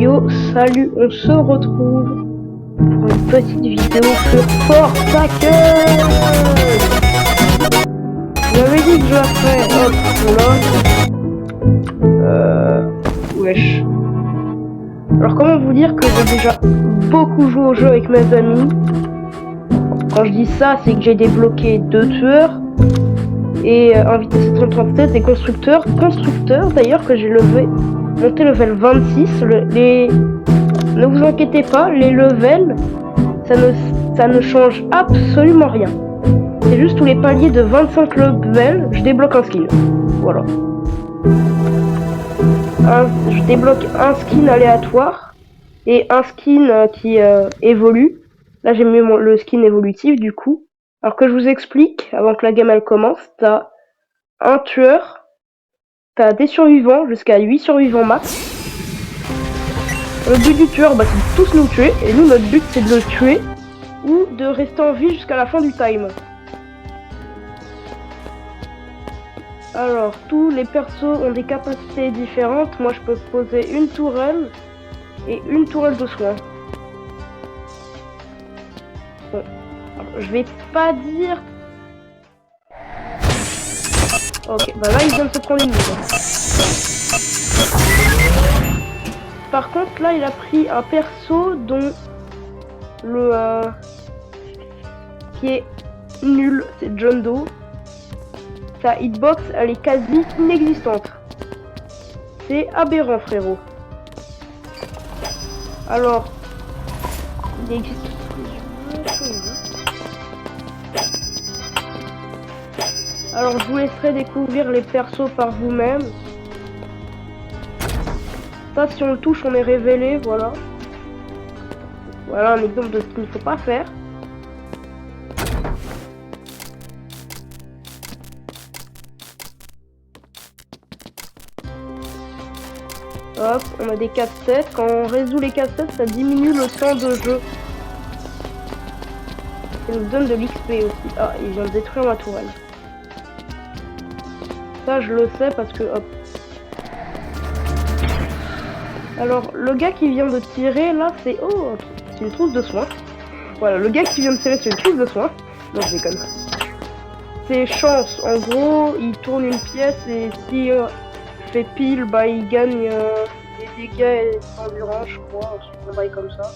Yo, salut, on se retrouve pour une petite vidéo sur Forsaken. J'avais dit que je la ferais, hop, là. Wesh. Alors comment vous dire que j'ai déjà beaucoup joué au jeu avec mes amis. Quand je dis ça, c'est que j'ai débloqué 2 tueurs et un vitesse 137 et constructeur d'ailleurs que j'ai monté level 26. Ne vous inquiétez pas, les levels ça ne change absolument rien. C'est juste tous les paliers de 25 levels, je débloque un skin. Voilà. Je débloque un skin aléatoire et un skin qui évolue. Là j'ai mis le skin évolutif du coup. Alors que je vous explique, avant que la game elle commence, t'as un tueur, t'as des survivants, jusqu'à 8 survivants max. Le but du tueur, c'est de tous nous tuer, et nous notre but c'est de le tuer, ou de rester en vie jusqu'à la fin du time. Alors, tous les persos ont des capacités différentes. Moi je peux poser une tourelle, et une tourelle de soin. Bon. Alors, je vais pas dire... Ok, là il vient de se prendre une mine. Par contre là il a pris un perso dont qui est nul, c'est John Doe. Sa hitbox elle est quasi inexistante. C'est aberrant frérot. Alors, il existe... Alors je vous laisserai découvrir les persos par vous-même. Ça si on le touche on est révélé, voilà. Voilà un exemple de ce qu'il ne faut pas faire. Hop, on a des casse-têtes. Quand on résout les casse-têtes, ça diminue le temps de jeu. Ça nous donne de l'XP aussi. Ah, il vient de détruire ma tourelle. Ça je le sais parce que hop. Alors le gars qui vient de tirer là c'est c'est une trousse de soins. Voilà, le gars qui vient de tirer c'est une trousse de soins. Non je déconne. C'est chance, en gros il tourne une pièce et si fait pile il gagne des dégâts et d'endurance je crois, un bail comme ça.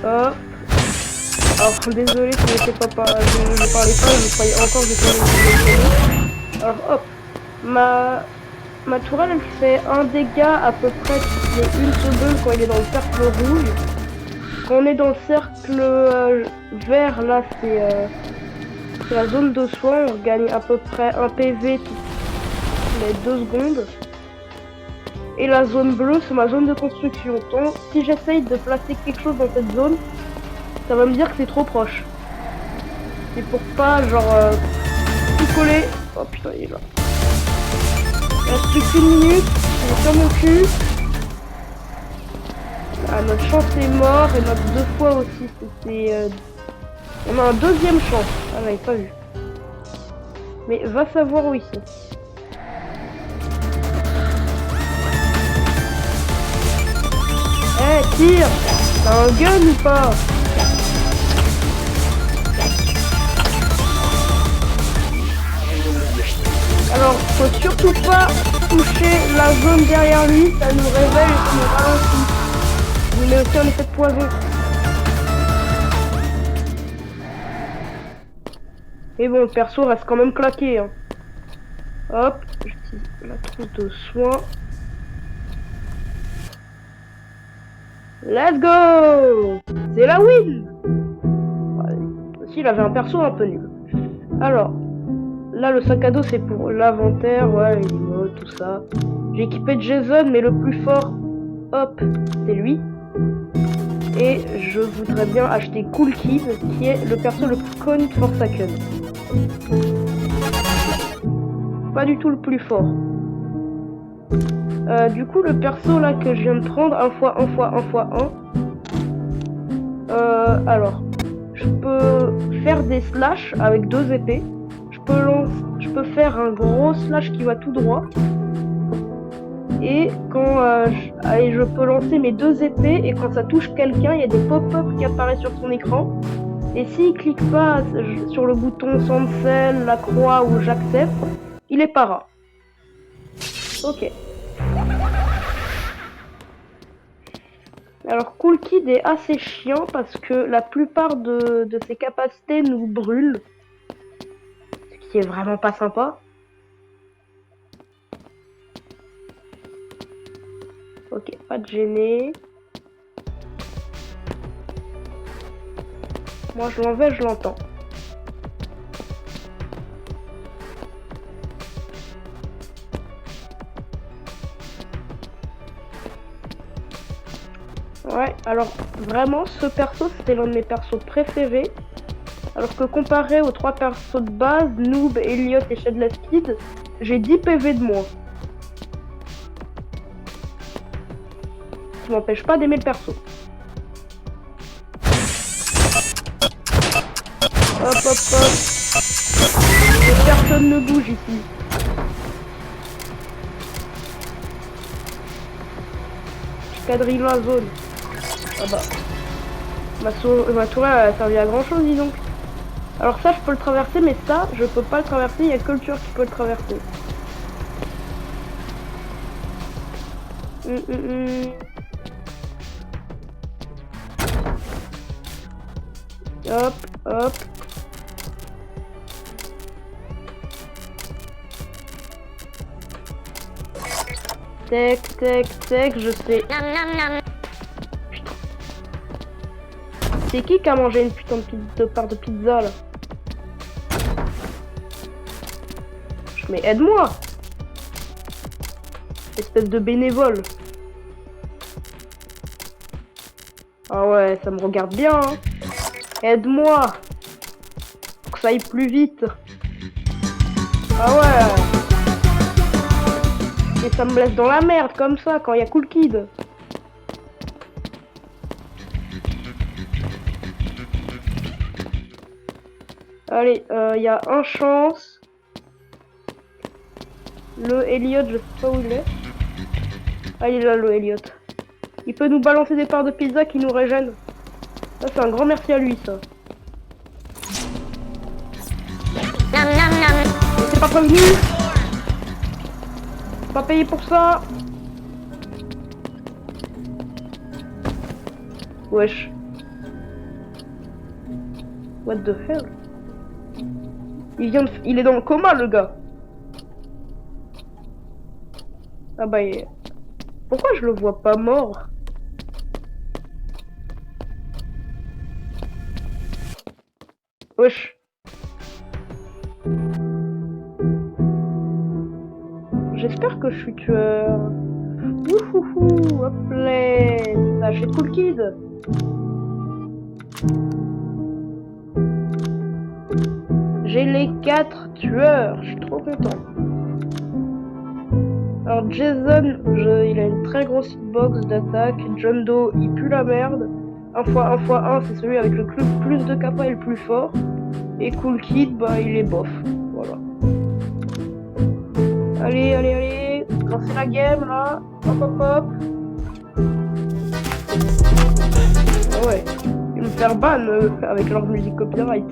Hop. Alors désolé si je parlais pas, je croyais encore que j'étais. Alors hop. Ma tourelle elle fait un dégât à peu près toutes les 1 seconde quand il est dans le cercle rouge. Quand on est dans le cercle vert là c'est la zone de soin, on gagne à peu près 1 PV toutes les 2 secondes. Et la zone bleue, c'est ma zone de construction. Donc, si j'essaye de placer quelque chose dans cette zone, ça va me dire que c'est trop proche. C'est pour pas, tout coller. Oh putain, il est là. Il reste plus qu'une minute. Il est sur mon cul. Ah, notre chance est mort et notre 2 fois aussi. C'était... On a un deuxième chance. Ah là, il est pas vu. Mais va savoir où ils sont. Tire! T'as un gun ou pas? Alors, faut surtout pas toucher la zone derrière lui, ça nous révèle et ça nous ralentit. Il met aussi un effet de poison. Et bon, le perso reste quand même claqué. Hein. Hop, j'utilise la trousse de soins. Let's go! C'est la win! Aussi, il avait un perso un peu nul. Alors, là, le sac à dos, c'est pour l'inventaire. Ouais, les modes, tout ça. J'ai équipé Jason, mais le plus fort, hop, c'est lui. Et je voudrais bien acheter Cool Kid, qui est le perso le plus connu de Forsaken. Pas du tout le plus fort. Du coup, le perso là que je viens de prendre, 1x1x1x1. Alors, je peux faire des slash avec 2 épées. Je peux faire un gros slash qui va tout droit. Et quand je peux lancer mes 2 épées, et quand ça touche quelqu'un, il y a des pop-up qui apparaissent sur son écran. Et s'il clique pas sur le bouton cancel, la croix ou j'accepte, il est para. Ok. Alors Cool Kid est assez chiant parce que la plupart de ses capacités nous brûlent. Ce qui est vraiment pas sympa. Ok, pas de gêner. Moi je l'en vais, je l'entends. Ouais, alors vraiment ce perso c'était l'un de mes persos préférés. Alors que comparé aux 3 persos de base, Noob, Elliot et Shadless Kid, j'ai 10 PV de moins. Ça m'empêche pas d'aimer le perso. Hop hop hop. Et personne ne bouge ici. Je quadrille la zone. Ah bah. Ma tourelle elle a servi à grand chose, dis donc. Alors ça je peux le traverser, mais ça je peux pas le traverser, il y a que le tueur qui peut le traverser. Hop, hop. Tac, tac, tac, je sais. Putain. C'est qui a mangé une putain de part de pizza là? Mais aide-moi! Espèce de bénévole. Ah ouais, ça me regarde bien. Hein. Aide-moi! Pour que ça aille plus vite. Ah ouais! Et ça me laisse dans la merde comme ça quand il y a Cool Kid. Allez, il y a un chance. Le Elliot, je sais pas où il est. Ah, il est là, le Elliot. Il peut nous balancer des parts de pizza qui nous régènent. Ça, c'est un grand merci à lui, ça. C'est pas prévenu. Pas payé pour ça. Wesh. What the hell? Il est dans le coma, le gars. Ah bah, pourquoi je le vois pas mort? Wesh. J'espère que je suis tueur. Wouhouhou, hop là. Ça, j'ai Cool Kid. J'ai les 4 tueurs. Je suis trop content. Alors Jason, il a une très grosse hitbox d'attaque. John Doe, il pue la merde. 1x1x1, c'est celui avec le plus de capa et le plus fort. Et Cool Kid, bah il est bof. Voilà. Allez, allez, allez. Lancez la game là. Hop hop hop. Ah ouais. Ils me faire ban avec leur musique copyright.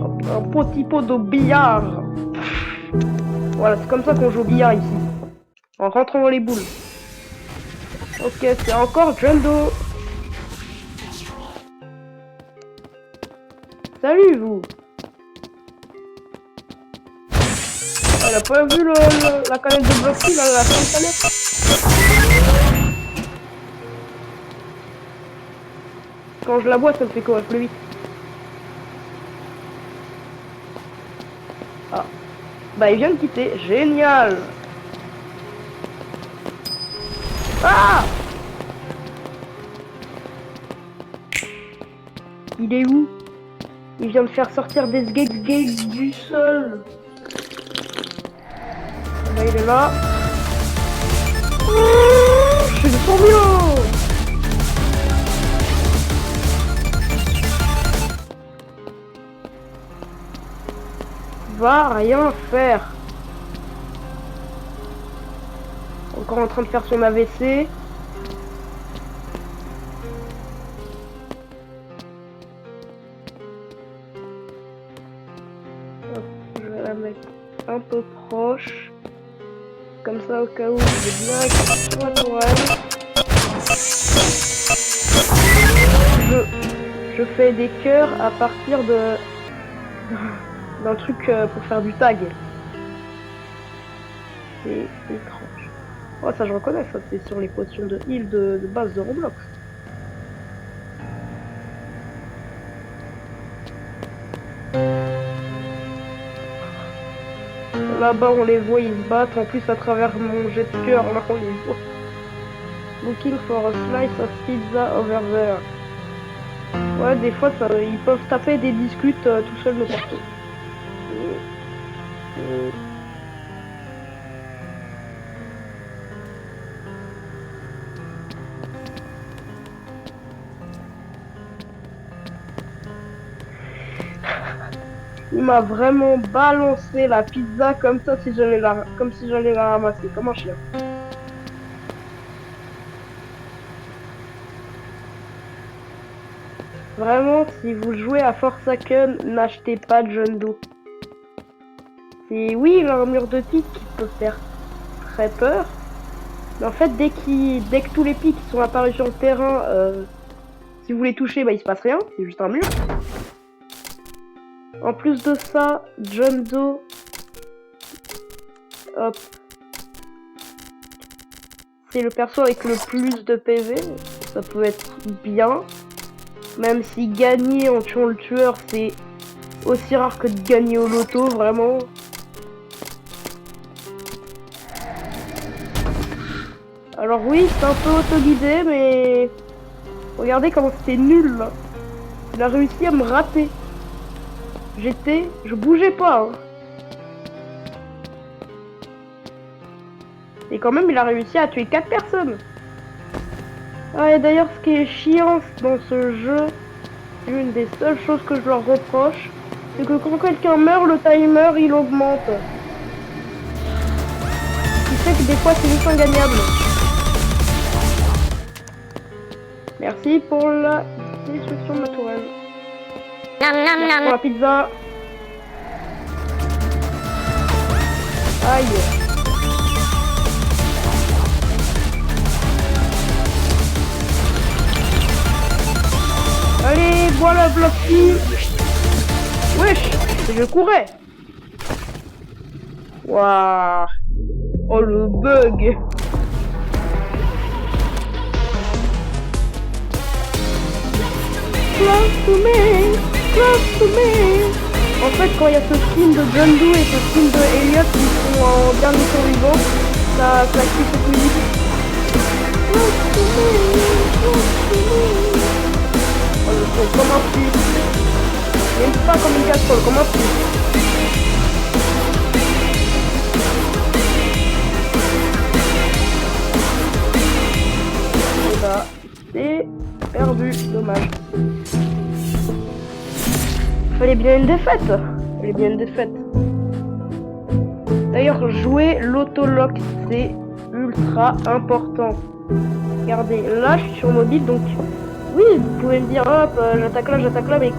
Hop, un petit pot de billard. Voilà, c'est comme ça qu'on joue au billard ici. En rentrant dans les boules. Ok, c'est encore John Doe. Salut vous. Elle a pas vu la canette de Bloxy, là, la fin de canette. Quand je la bois, ça me fait courir plus vite. Ah. Bah il vient de quitter. Génial. Ah. Il est où? Il vient de faire sortir des gags du sol. Là, il est là. Je suis de son mieux. Va rien faire. Encore en train de faire son AVC. Hop, je vais la mettre un peu proche. Comme ça, au cas où, je vais direct sur la tourelle. Je fais des cœurs à partir d'un truc pour faire du tag. C'est étrange. Oh, ça je reconnais, ça c'est sur les potions de heal de base de Roblox. Là-bas on les voit, ils se battent. En plus à travers mon jet de cœur, là on les voit. Looking for a slice of pizza over there. Ouais, des fois ça, ils peuvent taper des biscuits tout seuls de partout. Il m'a vraiment balancé la pizza comme ça si j'allais la ramasser, comme un chien. Vraiment, si vous jouez à Forsaken, n'achetez pas de John Doe. C'est oui, l'armure de pique qui peut faire très peur. Mais en fait, dès que tous les pics sont apparus sur le terrain, si vous les touchez, bah il se passe rien, c'est juste un mur. En plus de ça, John Doe, hop, c'est le perso avec le plus de PV, ça peut être bien. Même si gagner en tuant le tueur, c'est aussi rare que de gagner au loto, vraiment. Alors oui, c'est un peu autoguidé, mais regardez comment c'était nul là. Il a réussi à me rater. Je bougeais pas. Hein. Et quand même, il a réussi à tuer 4 personnes. Ah, et d'ailleurs, ce qui est chiant dans ce jeu, une des seules choses que je leur reproche, c'est que quand quelqu'un meurt, le timer il augmente. Ce qui fait que des fois c'est juste ingagnable. Merci pour la destruction de ma tourelle. Merci pour la pizza. Aïe. Allez, voilà le bloc-ci. Wesh, je courais. Waouh. Oh le bug. Close to me, close to me. En fait, quand il y a ce skin de John Doe et ce skin de Elliot qui sont en dernier survivant, ça active cette musique. Close to me, close to me. Oh, le son comme un fil. Même pas comme une casserole, comme un fil. Et bah, c'est perdu, dommage. Fallait bien une défaite. Fallait bien une défaite. D'ailleurs, jouer l'autolock, c'est ultra important. Regardez, là je suis sur mobile, donc oui, vous pouvez me dire hop, j'attaque là, mais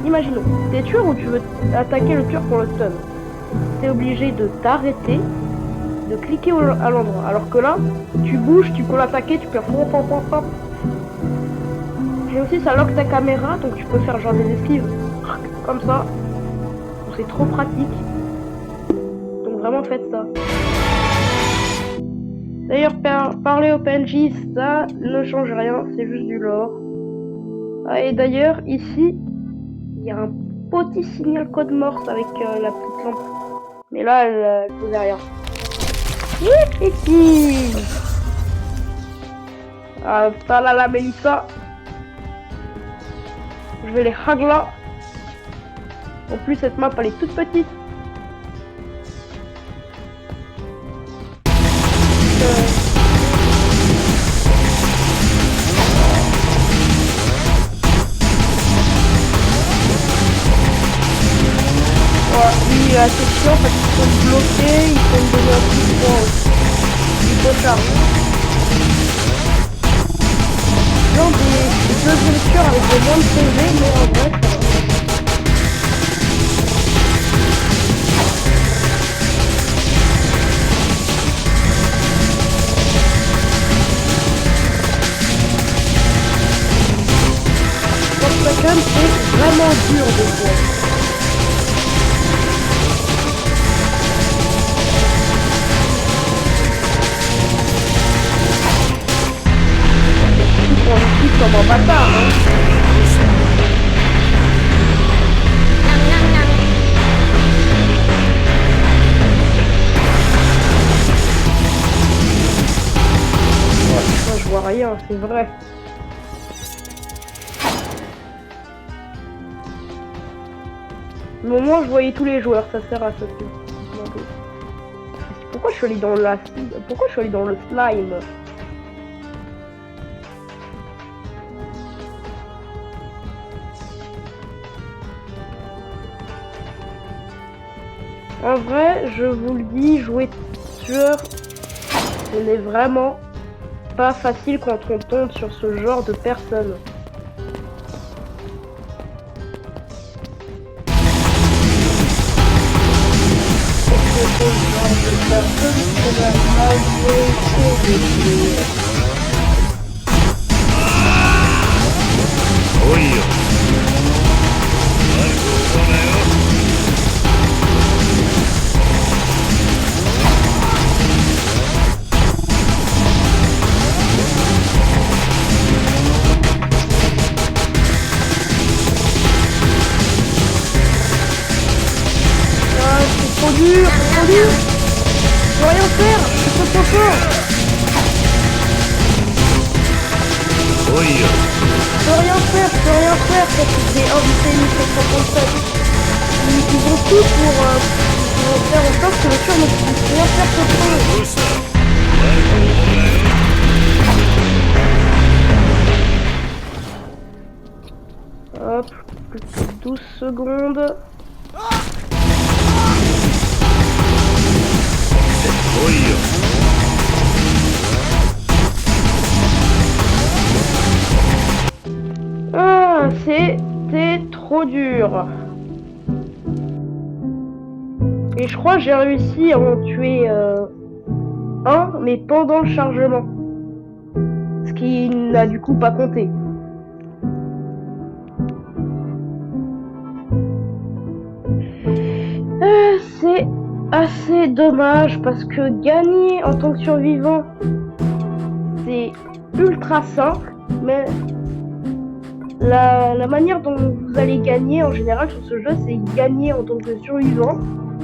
imaginons, t'es tueur ou tu veux attaquer le tueur pour le stun. T'es obligé de t'arrêter, de cliquer à l'endroit. Alors que là, tu bouges, tu peux l'attaquer, tu peux faire pom. Et aussi ça lock ta caméra, donc tu peux faire genre des esquives comme ça. C'est trop pratique. Donc vraiment faites ça. D'ailleurs, parler au PNJ, ça ne change rien, c'est juste du lore. Ah, et d'ailleurs, ici, il y a un petit signal code morse avec la petite lampe. Mais là, elle faisait rien. Hihihi. Ah, là, Mélissa. Je je vais les ragler. En plus, cette map, elle est toute petite. Lui, il est assez chiant parce qu'ils sont bloqués, ils sont donner un coup de poing aussi. Il faut charge. Non, des deuxième tueurs avec des moins de PV, mais en vrai, ça va. Porte-Pacan, c'est vraiment dur de jouer. Comme un bâtard, hein. Ouais, moi je vois rien, c'est vrai. Mais au moins je voyais tous les joueurs, ça sert à ça. Pourquoi je suis allé dans la... Pourquoi je suis allé dans le slime? En vrai, je vous le dis, jouer tueur, ce n'est vraiment pas facile quand on tombe sur ce genre de personnes. C'est ce genre de personnes qu'on a mal joué. Trop dur, trop dur. Je peux rien faire, je suis trop fort. Je peux rien faire parce que j'ai invité 1737. Ils ont tout pour faire en sorte que le tueur ne puisse rien faire contre eux. Hop, plus que 12 secondes. Ah, c'était trop dur. Et je crois que j'ai réussi à en tuer un, mais pendant le chargement. Ce qui n'a du coup pas compté. C'est assez dommage parce que gagner en tant que survivant, c'est ultra simple, mais la manière dont vous allez gagner en général sur ce jeu, c'est gagner en tant que survivant,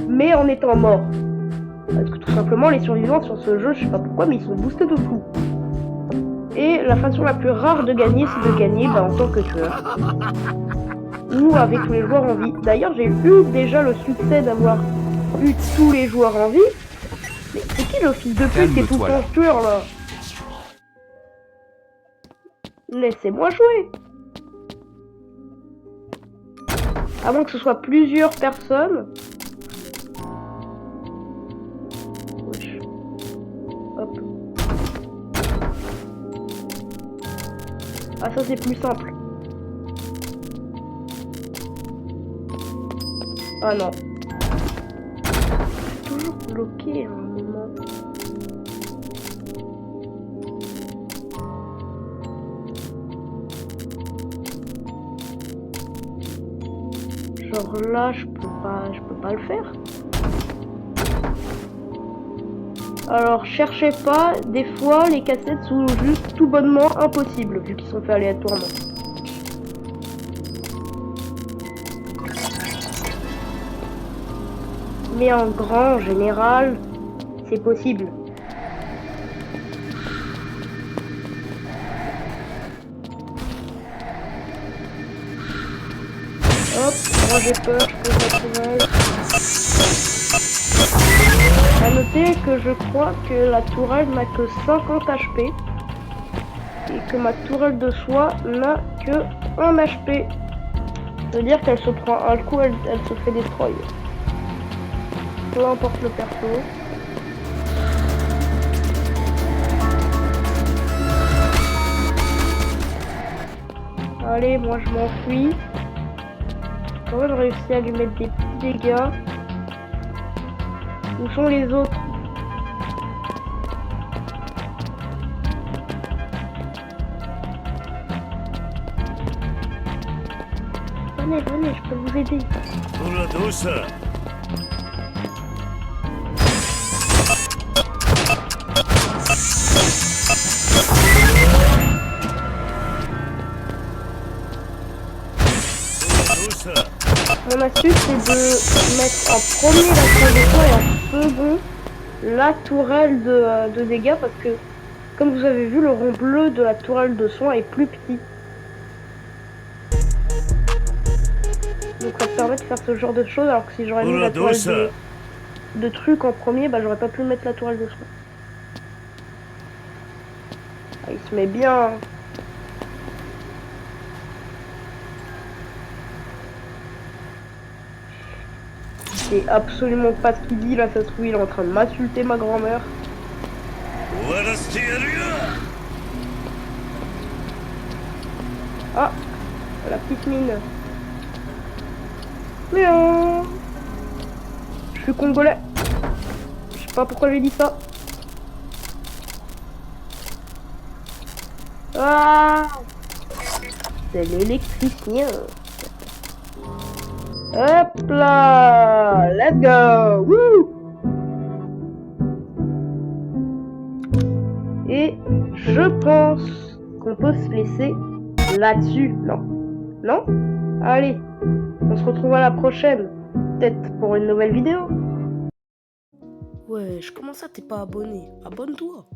mais en étant mort. Parce que tout simplement, les survivants sur ce jeu, je sais pas pourquoi, mais ils sont boostés de fou. Et la façon la plus rare de gagner, c'est de gagner en tant que tueur. Ou avec tous les joueurs en vie. D'ailleurs, j'ai eu déjà le succès d'avoir eu tous les joueurs en vie. Mais c'est qui le fils de pute qui est tout le temps tueur là? Laissez-moi jouer. À moins que ce soit plusieurs personnes. Wesh. Hop. Ah, ça c'est plus simple. Ah non. C'est toujours bloqué à un moment. Genre là, je peux pas le faire. Alors cherchez pas, des fois les cassettes sont juste tout bonnement impossibles vu qu'ils sont faits aléatoirement. Mais en grand, en général, c'est possible. moi j'ai peur, je pose la tourelle. A noter que je crois que la tourelle n'a que 50 HP. Et que ma tourelle de soie n'a que 1 HP. Ça veut dire qu'elle se prend un coup, elle se fait destroy. Peu importe le perso. Allez, moi je m'enfuis. J'ai quand même réussi à lui mettre des petits dégâts. Où sont les autres? Venez, venez, je peux vous aider. Mon astuce c'est de mettre en premier la tourelle de soie et en second la tourelle de dégâts parce que comme vous avez vu le rond bleu de la tourelle de soin est plus petit. Donc ça te permet de faire ce genre de choses alors que si j'aurais mis la tourelle de trucs en premier, bah j'aurais pas pu mettre la tourelle de soin. Ah, il se met bien. C'est absolument pas ce qu'il dit là, ça se trouve il est en train de m'insulter ma grand-mère. Ah, la petite mine. Mais je suis congolais. Je sais pas pourquoi j'ai dit ça. Ah, c'est l'électricien. Hop là, let's go. Woo. Et je pense qu'on peut se laisser là-dessus. Non. Non? Allez, on se retrouve à la prochaine. Peut-être pour une nouvelle vidéo. Ouais, comment ça t'es pas abonné? Abonne-toi.